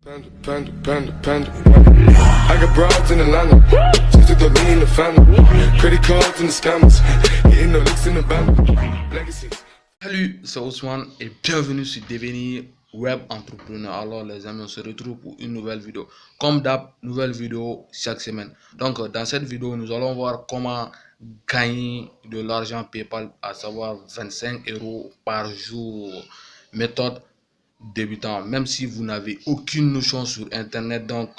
Panda. I got broads in Atlanta. Just took the lean in the family. Credit cards and the scammers. Getting no licks in the band. Legacies. Salut, c'est Ousmane et bienvenue sur Devenir Web Entrepreneur. Alors les amis, on se retrouve pour une nouvelle vidéo. Comme d'hab, nouvelle vidéo chaque semaine. Donc dans cette vidéo, nous allons voir comment gagner de l'argent PayPal, à savoir 25 € par jour. Méthode débutant, même si vous n'avez aucune notion sur Internet. Donc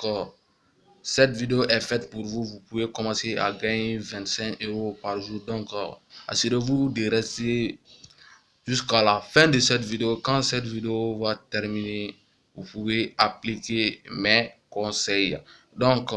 cette vidéo est faite pour vous. Vous pouvez commencer à gagner 25 € par jour. Donc assurez-vous de rester jusqu'à la fin de cette vidéo. Quand cette vidéo va terminer, vous pouvez appliquer mes conseils. Donc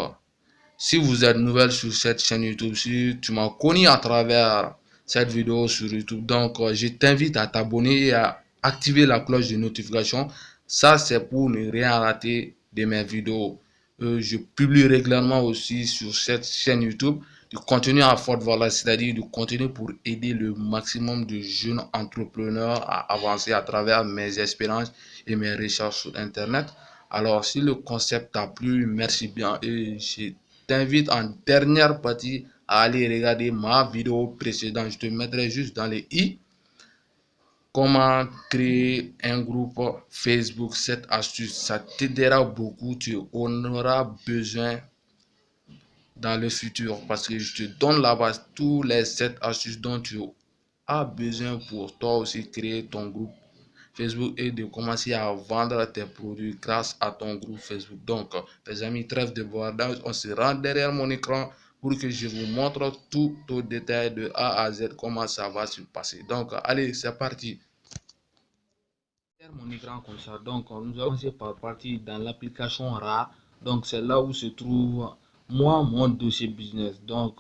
si vous êtes nouvelle sur cette chaîne YouTube, si tu m'as connu à travers cette vidéo sur YouTube, donc je t'invite à t'abonner et à activer la cloche de notification. Ça c'est pour ne rien rater de mes vidéos. Je publie régulièrement aussi sur cette chaîne YouTube du contenu à forte valeur, c'est-à-dire du contenu pour aider le maximum de jeunes entrepreneurs à avancer à travers mes expériences et mes recherches sur Internet. Alors si le concept t'a plu, merci bien et je t'invite en dernière partie à aller regarder ma vidéo précédente. Je te mettrai juste dans les i comment créer un groupe Facebook. Cette astuce, ça t'aidera beaucoup. Tu en auras besoin dans le futur parce que je te donne là-bas tous les 7 astuces dont tu as besoin pour toi aussi créer ton groupe Facebook et de commencer à vendre tes produits grâce à ton groupe Facebook. Donc les amis, trêve de bavardage, on se rend derrière mon écran pour que je vous montre tout au détail de A à Z comment ça va se passer. Donc allez, c'est parti. Mon écran comme ça. Donc nous allons commencer par partir dans l'application rare. Donc c'est là où se trouve mon dossier business. Donc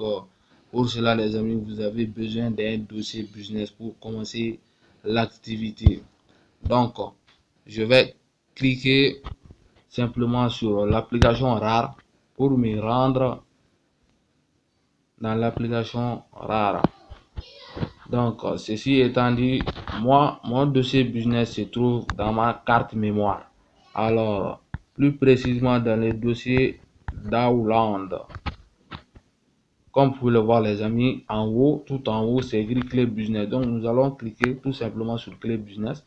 pour cela les amis, vous avez besoin d'un dossier business pour commencer l'activité. Donc je vais cliquer simplement sur l'application rare pour me rendre dans l'application rare. Donc ceci étant dit, mon dossier business se trouve dans ma carte mémoire. Alors plus précisément dans le dossier Download. Comme vous pouvez le voir les amis, en haut, tout en haut c'est écrit clé business. Donc nous allons cliquer tout simplement sur clé business.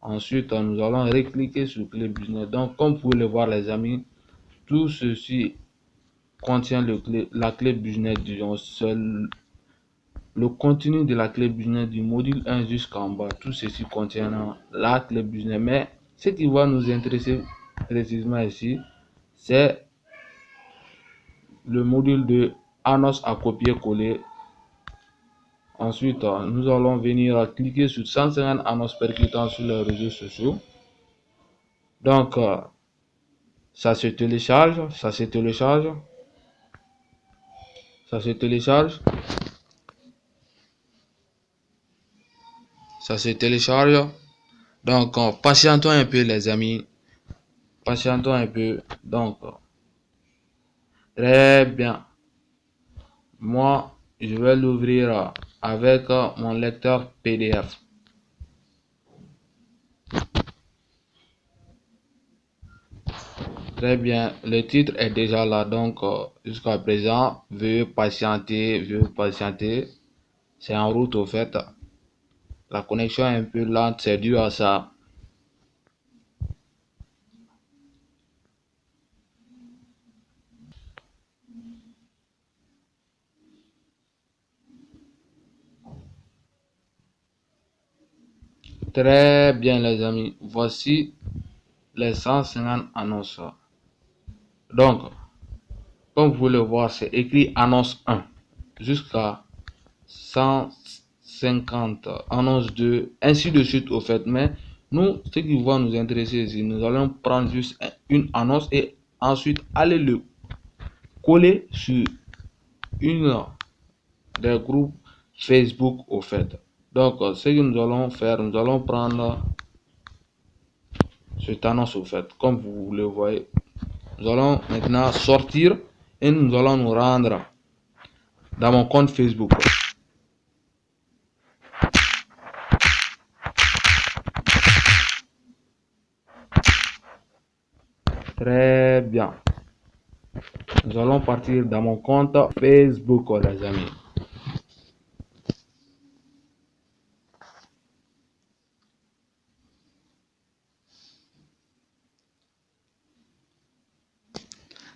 Ensuite nous allons recliquer sur clé business. Donc comme vous pouvez le voir les amis, tout ceci contient la clé business, disons seul. Le contenu de la clé business du module 1 jusqu'en bas, tout ceci contient la clé business. Mais ce qui va nous intéresser précisément ici, c'est le module de annonce à copier-coller. Ensuite, nous allons venir cliquer sur 150 annonces percutantes sur les réseaux sociaux. Donc, ça se télécharge. Donc patientons un peu les amis, patientons un peu. Donc très bien, moi je vais l'ouvrir avec mon lecteur PDF. Très bien, le titre est déjà là. Donc jusqu'à présent, veuillez patienter, c'est en route au fait. La connexion est un peu lente, c'est dû à ça. Très bien les amis, voici les 150 annonces. Donc comme vous pouvez le voir, c'est écrit annonce 1 jusqu'à 150 annonce 2, ainsi de suite au fait. Mais nous, ce qui va nous intéresser ici, nous allons prendre juste une annonce et ensuite aller le coller sur une des groupes Facebook au fait. Donc ce que nous allons faire, nous allons prendre cette annonce au fait, comme vous le voyez. Nous allons maintenant sortir et nous allons nous rendre dans mon compte Facebook. Très bien. Nous allons partir dans mon compte Facebook, les amis.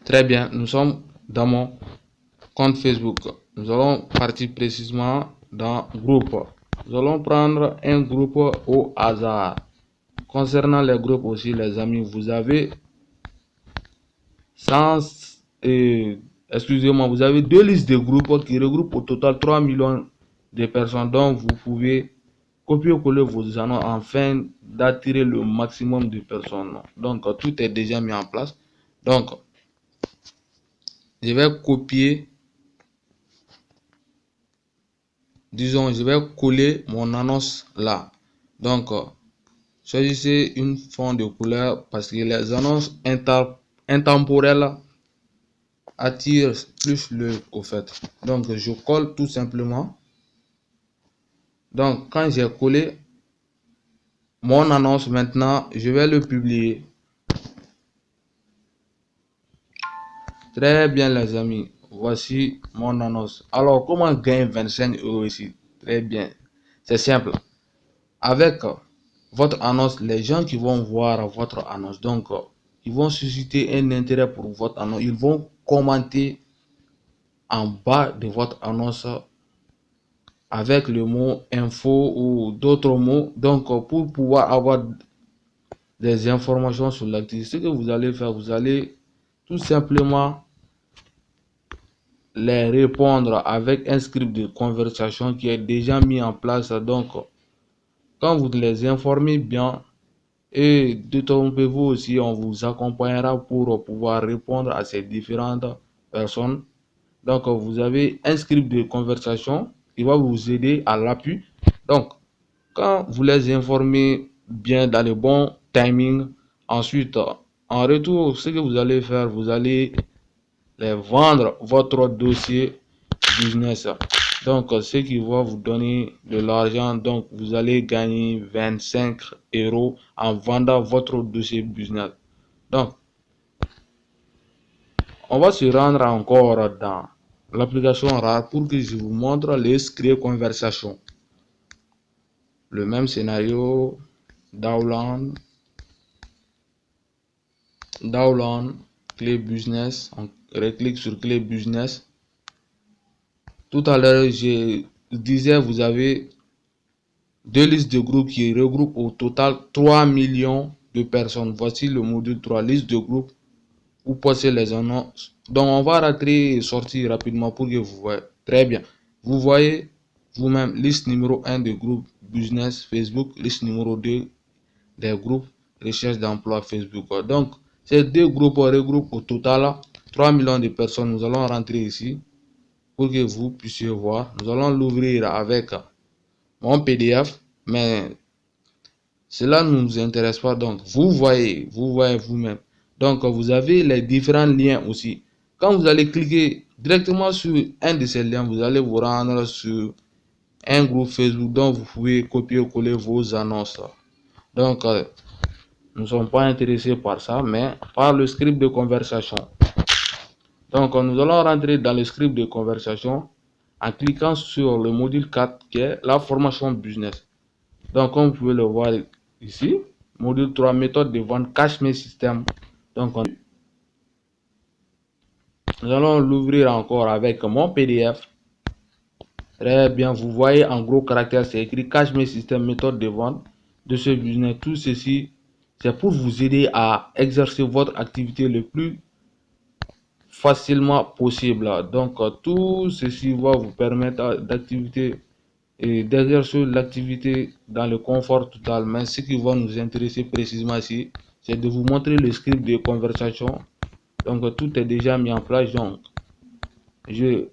Très bien, nous sommes dans mon compte Facebook. Nous allons partir précisément dans groupe. Nous allons prendre un groupe au hasard. Concernant les groupes aussi, les amis, vous avez excusez-moi, vous avez deux listes de groupes qui regroupent au total 3 millions de personnes, dont vous pouvez copier-coller vos annonces afin d'attirer le maximum de personnes. Donc tout est déjà mis en place. Donc je vais copier, disons, je vais coller mon annonce là. Donc choisissez une fond de couleur parce que les annonces intemporelles attirent plus l'œil au fait. Donc je colle tout simplement. Donc quand j'ai collé mon annonce, maintenant je vais le publier. Très bien les amis, voici mon annonce. Alors comment gagner 25 € ici? Très bien, c'est simple. Avec votre annonce, les gens qui vont voir votre annonce, donc ils vont susciter un intérêt pour votre annonce. Ils vont commenter en bas de votre annonce avec le mot info ou d'autres mots. Donc pour pouvoir avoir des informations sur l'activité, ce que vous allez faire, vous allez tout simplement les répondre avec un script de conversation qui est déjà mis en place. Donc quand vous les informez bien, et détrompez-vous aussi, on vous accompagnera pour pouvoir répondre à ces différentes personnes. Donc vous avez un script de conversation qui va vous aider à l'appui. Donc quand vous les informez bien dans le bon timing, ensuite en retour, ce que vous allez faire, vous allez les vendre votre dossier business. Donc ce qui va vous donner de l'argent. Donc vous allez gagner 25 € en vendant votre dossier business. Donc on va se rendre encore dans l'application rare pour que je vous montre les scripts conversation. Le même scénario, download, clé business, on reclique sur clé business. Tout à l'heure, je disais, vous avez deux listes de groupes qui regroupent au total 3 millions de personnes. Voici le module 3, liste de groupes où passer les annonces. Donc, on va rentrer et sortir rapidement pour que vous voyez. Très bien. Vous voyez vous-même liste numéro 1 de groupe business Facebook, liste numéro 2 des groupes recherche d'emploi Facebook. Donc, ces deux groupes regroupent au total 3 millions de personnes. Nous allons rentrer ici pour que vous puissiez voir. Nous allons l'ouvrir avec mon PDF, mais cela ne nous intéresse pas. Donc, vous voyez vous-même. Donc, vous avez les différents liens aussi. Quand vous allez cliquer directement sur un de ces liens, vous allez vous rendre sur un groupe Facebook dont vous pouvez copier-coller vos annonces. Donc, nous ne sommes pas intéressés par ça, mais par le script de conversation. Donc, nous allons rentrer dans le script de conversation en cliquant sur le module 4 qui est la formation business. Donc, comme vous pouvez le voir ici, module 3, méthode de vente cash mes système. Donc, nous allons l'ouvrir encore avec mon PDF. Très bien, vous voyez en gros caractère, c'est écrit cash mes système, méthode de vente de ce business. Tout ceci, c'est pour vous aider à exercer votre activité le plus facilement possible. Donc tout ceci va vous permettre d'activité et d'exercer l'activité dans le confort total. Mais ce qui va nous intéresser précisément ici, c'est de vous montrer le script de conversation. Donc tout est déjà mis en place. Donc je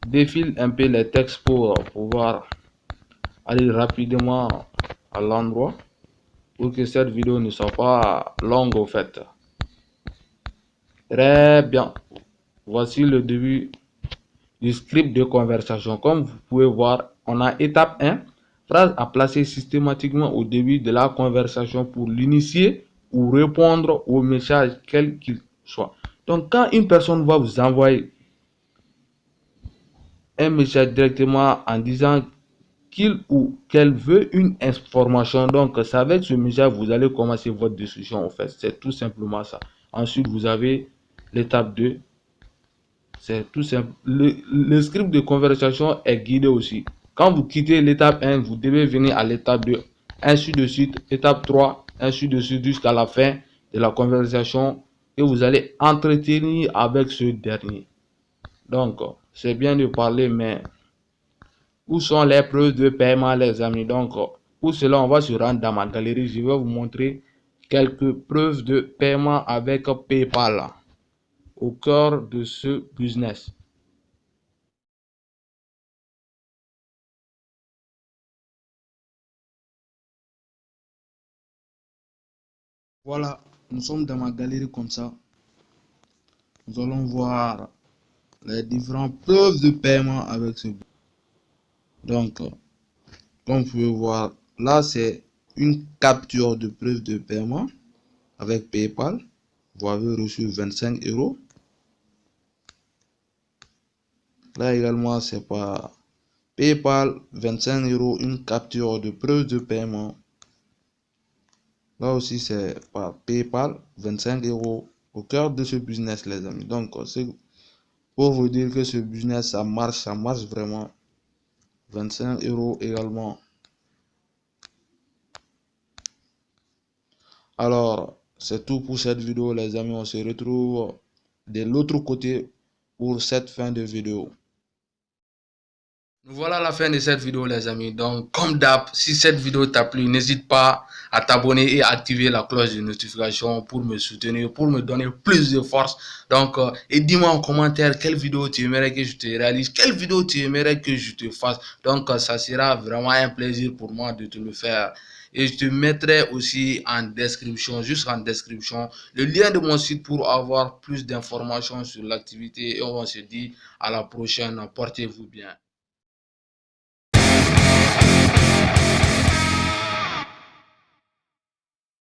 défile un peu les textes pour pouvoir aller rapidement à l'endroit pour que cette vidéo ne soit pas longue au fait. Très bien. Voici le début du script de conversation. Comme vous pouvez voir, on a étape 1, phrase à placer systématiquement au début de la conversation pour l'initier ou répondre aux messages quels qu'ils soient. Donc quand une personne va vous envoyer un message directement en disant qu'il ou qu'elle veut une information, donc c'est avec ce message vous allez commencer votre discussion. En fait, c'est tout simplement ça. Ensuite, vous avez l'étape 2. C'est tout simple. Le script de conversation est guidé aussi. Quand vous quittez l'étape 1, vous devez venir à l'étape 2, ainsi de suite, étape 3, ainsi de suite jusqu'à la fin de la conversation, et vous allez entretenir avec ce dernier. Donc, c'est bien de parler, mais où sont les preuves de paiement, les amis? Donc, pour cela, on va se rendre dans ma galerie. Je vais vous montrer quelques preuves de paiement avec PayPal au cœur de ce business. Voilà, nous sommes dans ma galerie comme ça. Nous allons voir les différentes preuves de paiement avec ce business. Donc, comme vous pouvez voir, là, c'est une capture de preuve de paiement avec PayPal. Vous avez reçu 25 €. Là également, c'est par PayPal, 25 €, une capture de preuve de paiement. Là aussi, c'est par PayPal, 25 € au cœur de ce business, les amis. Donc, c'est pour vous dire que ce business, ça marche vraiment. 25 € également. Alors, c'est tout pour cette vidéo, les amis. On se retrouve de l'autre côté pour cette fin de vidéo. Voilà la fin de cette vidéo, les amis. Donc, comme d'hab, si cette vidéo t'a plu, n'hésite pas à t'abonner et activer la cloche de notification pour me soutenir, pour me donner plus de force. Donc, et dis-moi en commentaire quelle vidéo tu aimerais que je te réalise, quelle vidéo tu aimerais que je te fasse. Donc, ça sera vraiment un plaisir pour moi de te le faire. Et je te mettrai aussi en description, juste en description, le lien de mon site pour avoir plus d'informations sur l'activité. Et on se dit à la prochaine. Portez-vous bien.